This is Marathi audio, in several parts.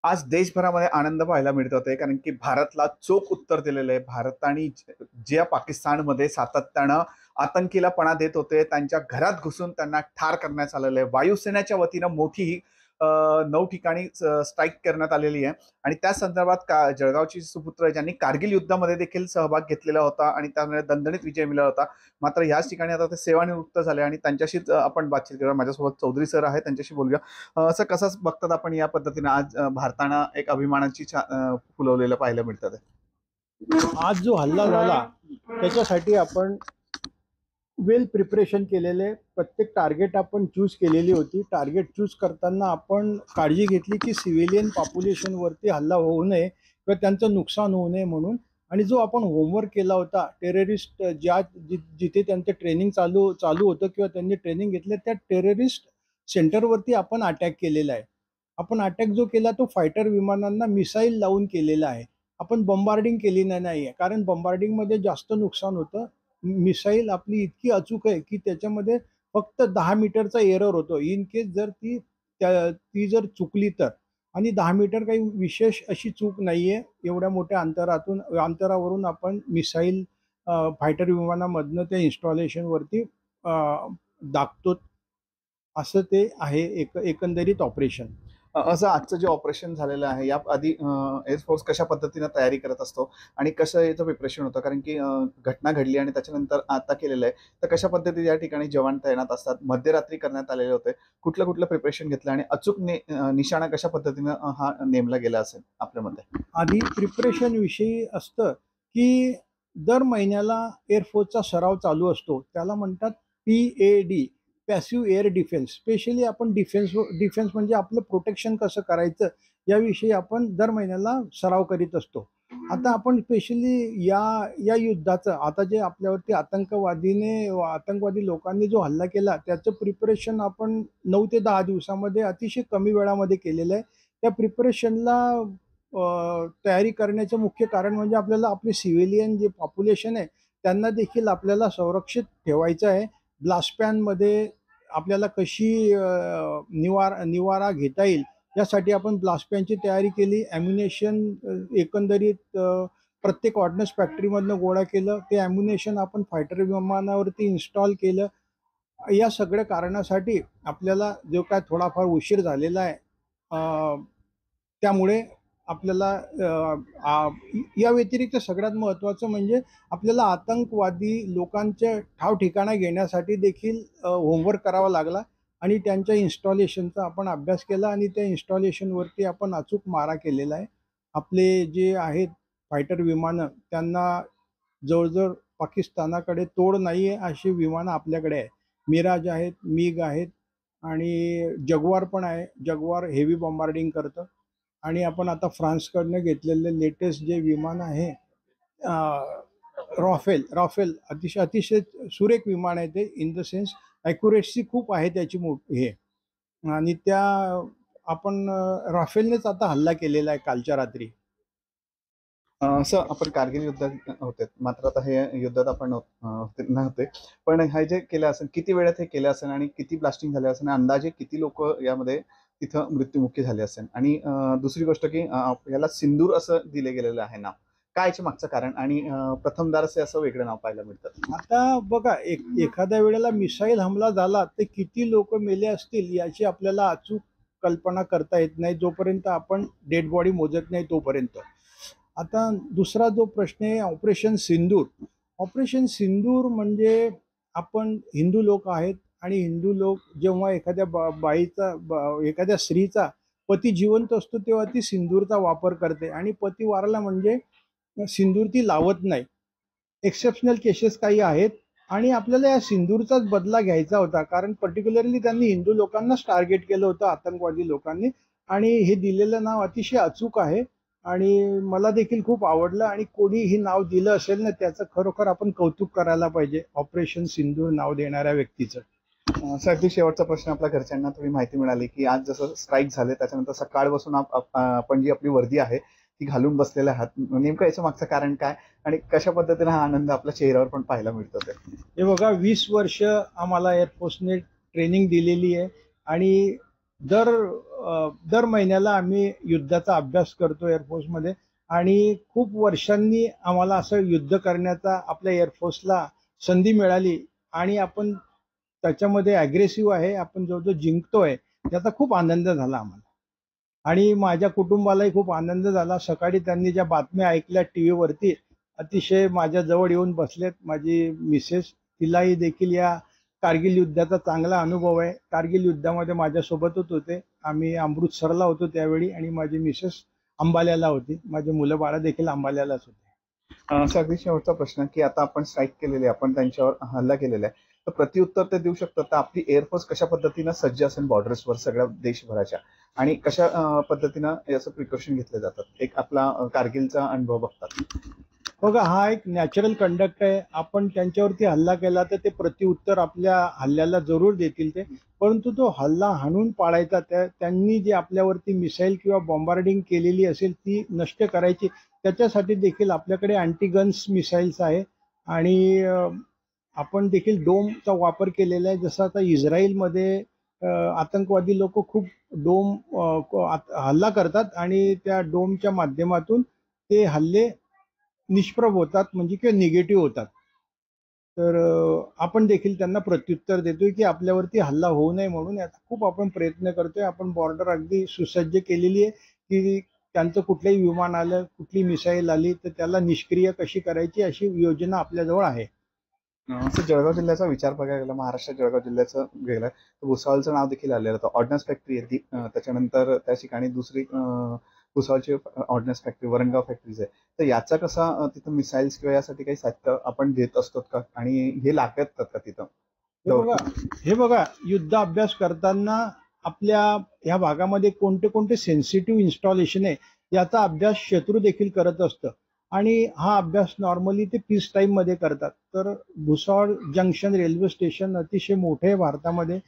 आज देशभरामध्ये आनंद पाहायला मिळत होते कारण की भारतला चोख उत्तर दिलेलं आहे. भारताने ज्या पाकिस्तानमध्ये सातत्यानं आतंकीला पणा देत होते, त्यांच्या घरात घुसून त्यांना ठार करण्यात आलेलं आहे. वायुसेनेच्या वतीनं मोठी 9 ठिकाणी स्ट्राईक करण्यात आलेली आहे आणि त्या संदर्भात जळगावची सुपुत्र ज्यांनी कारगिल युद्धामध्ये देखील सहभाग घेतलेला होता आणि त्यामुळे दणदणीत विजय मिळाला होता. मात्र याच ठिकाणी आता ते सेवानिवृत्त झाले आणि त्यांच्याशीच आपण बातचीत करूया. माझ्यासोबत चौधरी सर आहे, त्यांच्याशी बोलूया. असं कसं बघतात आपण या पद्धतीने आज भारतानं एक अभिमानाची फुलवलेलं पाहायला मिळतात आहे. आज जो हल्ला झाला त्याच्यासाठी आपण वेल प्रिपरेशन केलेले, प्रत्येक टार्गेट आपण चूज केलेली होती. टार्गेट चूज करताना आपण काळजी घेतली की सिव्हिलियन पॉप्युलेशनवरती हल्ला होऊ नये किंवा त्यांचं नुकसान होऊ नये म्हणून. आणि जो आपण होमवर्क केला होता, टेररिस्ट जिथे त्यांचं ट्रेनिंग चालू होतं किंवा त्यांनी ट्रेनिंग घेतलं त्या टेररिस्ट सेंटरवरती आपण अटॅक केलेला आहे. आपण अटॅक जो केला तो फायटर विमानांना मिसाईल लावून केलेला आहे. आपण बॉम्बार्डिंग केली नाही आहे, कारण बॉम्बार्डिंगमध्ये जास्त नुकसान होतं. मिसाईल आपली इतकी अचूक आहे की त्याच्यामध्ये फक्त 10 मीटरचा एरर होतो. इन केस जर ती जर चुकली तर. आणि 10 मीटर काही विशेष अशी चूक नाहीये. एवढ्या मोठ्या अंतरावरून आपण मिसाईल फायटर विमानामधनं त्या इन्स्टॉलेशनवरती दाखतो. असं ते आहे एकंदरीत ऑपरेशन. असं आजचं जे ऑपरेशन झालेलं आहे या आधी एअरफोर्स कशा पद्धतीनं तयारी करत असतो आणि कसं याचं प्रिपरेशन होतं, कारण की घटना घडली आणि त्याच्यानंतर आता केलेलं आहे, तर कशा पद्धतीने या ठिकाणी जवान तैनात असतात, मध्यरात्री करण्यात आलेले होते, कुठलं प्रिपरेशन घेतलं आणि अचूक निशाणा कशा पद्धतीनं हा नेमला गेला असेल आपल्यामध्ये? आधी प्रिपरेशन विषयी असतं की दर महिन्याला एअरफोर्सचा सराव चालू असतो. त्याला म्हणतात PAD, passive air defence. Specially आपण डिफेन्स म्हणजे आपलं प्रोटेक्शन कसं करायचं याविषयी आपण दर महिन्याला सराव करीत असतो. आता आपण स्पेशली या युद्धाचं आता जे आपल्यावरती आतंकवादी लोकांनी जो हल्ला केला त्याचं प्रिपरेशन आपण 9 ते 10 दिवसामध्ये अतिशय कमी वेळामध्ये केलेलं आहे. त्या प्रिपरेशनला तयारी करण्याचं मुख्य कारण म्हणजे आपल्याला आपले सिव्हिलियन जे पॉप्युलेशन आहे त्यांना देखील आपल्याला संरक्षित ठेवायचं आहे. ब्लास्टपॅनमध्ये आपल्याला कशी निवारा घेता येईल यासाठी आपण ब्लास्टपॅनची तयारी केली. ॲम्युनेशन एकंदरीत प्रत्येक ऑर्डनन्स फॅक्टरीमधनं गोळा केलं. ते ॲम्युनेशन आपण फायटर विमानावरती इन्स्टॉल केलं. या सगळ्या कारणासाठी आपल्याला जो काय थोडाफार उशीर झालेला आहे त्यामुळे आपल्याला या व्यतिरिक्त सगळ्यात महत्त्वाचं म्हणजे आपल्याला आतंकवादी लोकांच्या ठाव ठिकाणा घेण्यासाठी देखील होमवर्क करावा लागला आणि त्यांच्या इन्स्टॉलेशनचा आपण अभ्यास केला आणि त्या इन्स्टॉलेशनवरती आपण अचूक मारा केलेला आहे. आपले जे आहेत फायटर विमानं त्यांना जवळजवळ पाकिस्तानाकडे तोड नाही आहे अशी विमानं आपल्याकडे आहे. मिराज आहेत, मिग आहेत आणि जगवार पण आहे. जगवार हेवी बॉम्बार्डिंग करतं. आणि आपण आता फ्रान्सकडनं घेतलेले लेटेस्ट जे विमान आहे रॉफेल अतिशय सुरेख विमान आहे ते. इन द सेन्स ॲक्युरेसी खूप आहे त्याची हे. आणि त्या आपण राफेलनेच आता हल्ला केलेला आहे कालच्या रात्री. असं आपण कारगिल युद्धात होते, मात्र आता हे युद्धात आपण नव्हते, पण हे जे केलं असेल किती वेळात हे केलं असेल आणि किती ब्लास्टिंग झाले असेल, अंदाजे किती लोक यामध्ये तिथं मृत्युमुखी झाले असेल? आणि दुसरी गोष्ट की याला सिंदूर असं दिले गेलेलं आहे नाव, काय याच्या मागचं कारण? आणि प्रथमदार असं वेगळं नाव पाहायला मिळतं. आता बघा, एखाद्या वेळेला मिसाईल हमला झाला तर किती लोक मेले असतील याची आपल्याला अचूक कल्पना करता येत नाही जोपर्यंत आपण डेड बॉडी मोजत नाही तोपर्यंत. आता दुसरा जो प्रश्न आहे ऑपरेशन सिंदूर. ऑपरेशन सिंदूर म्हणजे आपण हिंदू लोक आहेत आणि हिंदू लोक जेव्हा एखाद्या स्त्रीचा पती जिवंत असतो तेव्हा ती सिंदूरचा वापर करते आणि पती वारला म्हणजे सिंदूर ती लावत नाही. एक्सेप्शनल केसेस काही आहेत आणि आपल्याला या सिंदूरचाच बदला घ्यायचा होता, कारण पर्टिक्युलरली त्यांनी हिंदू लोकांनाच टार्गेट केलं होतं आतंकवादी लोकांनी. आणि हे दिलेलं नाव अतिशय अचूक आहे आणि मला देखील खूप आवडलं. आणि कोणी हे नाव दिलं असेल ना त्याचं खरोखर आपण कौतुक करायला पाहिजे, ऑपरेशन सिंदूर नाव देणाऱ्या व्यक्तीचं. अगदी शेवटचा प्रश्न, आपल्या घरच्यांना थोडी माहिती मिळाली की आज जसं स्ट्राईक झाले त्याच्यानंतर सकाळपासून आपण जी आपली वर्दी आहे ती घालून बसलेले आहात, नेमकं याचं मागचं कारण काय आणि कशा पद्धतीने हा आनंद आपल्या चेहऱ्यावर पण पाहायला मिळतो? हे बघा, 20 वर्ष आम्हाला एअरफोर्सने ट्रेनिंग दिलेली आहे आणि दर महिन्याला आम्ही युद्धाचा अभ्यास करतो एअरफोर्समध्ये आणि खूप वर्षांनी आम्हाला असं युद्ध करण्याचा आपल्या एअरफोर्सला संधी मिळाली आणि आपण त्याच्यामध्ये ॲग्रेसिव्ह आहे, आपण जो जिंकतोय त्याचा खूप आनंद झाला आम्हाला आणि माझ्या कुटुंबालाही खूप आनंद झाला. सकाळी त्यांनी ज्या बातम्या ऐकल्या टीव्हीवरती अतिशय माझ्या जवळ येऊन बसलेत. माझी मिसेस, तिलाही देखील या कारगिल युद्धाचा चांगला अनुभव आहे. कारगिल युद्धामध्ये माझ्यासोबतच होते. आम्ही अमृतसरला होतो त्यावेळी आणि माझी मिसेस अंबाल्याला होती. माझी मुलं बाळं देखील अंबाल्यालाच होते. असा अगदी शेवटचा प्रश्न की आता आपण स्ट्राईक केलेली आहे, आपण त्यांच्यावर हल्ला केलेला आहे, तर प्रत्युत्तर ते देऊ शकतात, तर आपली एअरफोर्स कशा पद्धतीनं सज्ज असेल बॉर्डर्सवर सगळ्या देशभराच्या, आणि कशा पद्धतीनं असं प्रिकॉशन घेतले जातात, एक आपला कारगिलचा अनुभव बघतात? बघा, हा एक नॅचरल कंडक्ट आहे. आपण त्यांच्यावरती हल्ला केला तर ते प्रत्युत्तर आपल्या हल्ल्याला जरूर देतील ते, परंतु तो हल्ला हाणून पाडायचा, त्यांनी जी आपल्यावरती मिसाईल किंवा बॉम्बार्डिंग केलेली असेल ती नष्ट करायची. त्याच्यासाठी देखील आपल्याकडे अँटी गन्स मिसाईल्स आहे आणि आपण देखील डोमचा वापर केलेला आहे. जसं आता इस्रायलमध्ये आतंकवादी लोक खूप हल्ला करतात आणि त्या डोमच्या माध्यमातून ते हल्ले निष्प्रभ होतात, म्हणजे किंवा निगेटिव्ह होतात. तर आपण देखील त्यांना प्रत्युत्तर देतोय की आपल्यावरती हल्ला होऊ नये म्हणून याचा खूप आपण प्रयत्न करतोय. आपण बॉर्डर अगदी सुसज्ज केलेली आहे की त्यांचं कुठलंही विमान आलं, कुठली मिसाईल आली तर त्याला निष्क्रिय कशी करायची अशी योजना आपल्याजवळ आहे. असं जळगाव जिल्ह्याचा विचार बघायला गेला, महाराष्ट्र जळगाव जिल्ह्याचं गेलं तर भुसावळचं नाव देखील आलेलं होतं. ऑर्डनन्स फॅक्टरी आहे ती, त्याच्यानंतर त्या ठिकाणी दुसरी भुसावळची ऑर्डनन्स फॅक्टरी, वरणगाव फॅक्टरीज आहे. तर याचा कसा तिथं मिसाईल्स किंवा यासाठी काही साहित्य आपण देत असतो का, आणि हे लागतात का तिथं? हे बघा, युद्ध अभ्यास करताना आपल्या ह्या भागामध्ये कोणते कोणते सेन्सिटिव्ह इन्स्टॉलेशन आहे याचा अभ्यास शत्रू देखील करत असतं आणि हा अभ्यास नॉर्मली ते पीस टाईममध्ये करतात. तर भुसावळ जंक्शन रेल्वे स्टेशन अतिशय मोठे आहे भारतामध्ये.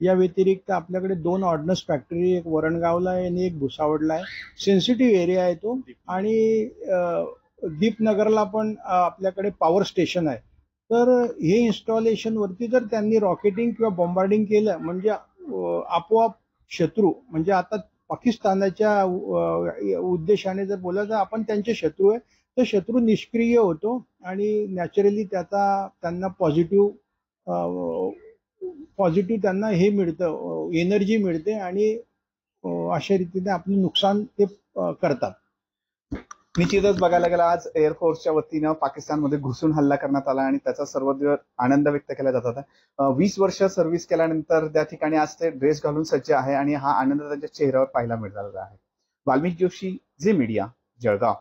या व्यतिरिक्त आपल्याकडे 2 ऑर्डनन्स फॅक्टरी, एक वरणगावला आहे आणि एक भुसावळला आहे. सेन्सिटिव्ह एरिया आहे तो. आणि दीपनगरला पण आपल्याकडे पॉवर स्टेशन आहे. तर हे इन्स्टॉलेशनवरती जर त्यांनी रॉकेटिंग किंवा बॉम्बार्डिंग केलं म्हणजे आपोआप शत्रू, म्हणजे आता पाकिस्तानाच्या उद्देशाने जर बोललं तर आपण त्यांचे शत्रू आहे, तर शत्रू निष्क्रिय होतो आणि नॅचरली त्यांना पॉझिटिव्ह त्यांना हे मिळतं, एनर्जी मिळते आणि अशा रीतीने आपलं नुकसान ते करतात. निश्चितच बघायला गेला आज एअरफोर्सच्या वतीनं पाकिस्तानमध्ये घुसून हल्ला करण्यात आला आणि त्याचा सर्वत्र आनंद व्यक्त केला जात होता. 20 वर्ष सर्व्हिस केल्यानंतर त्या ठिकाणी आज ते ड्रेस घालून सज्ज आहे आणि हा आनंद त्यांच्या चेहऱ्यावर पाहायला मिळाला आहे. वाल्मिक जोशी, झी मीडिया, जळगाव.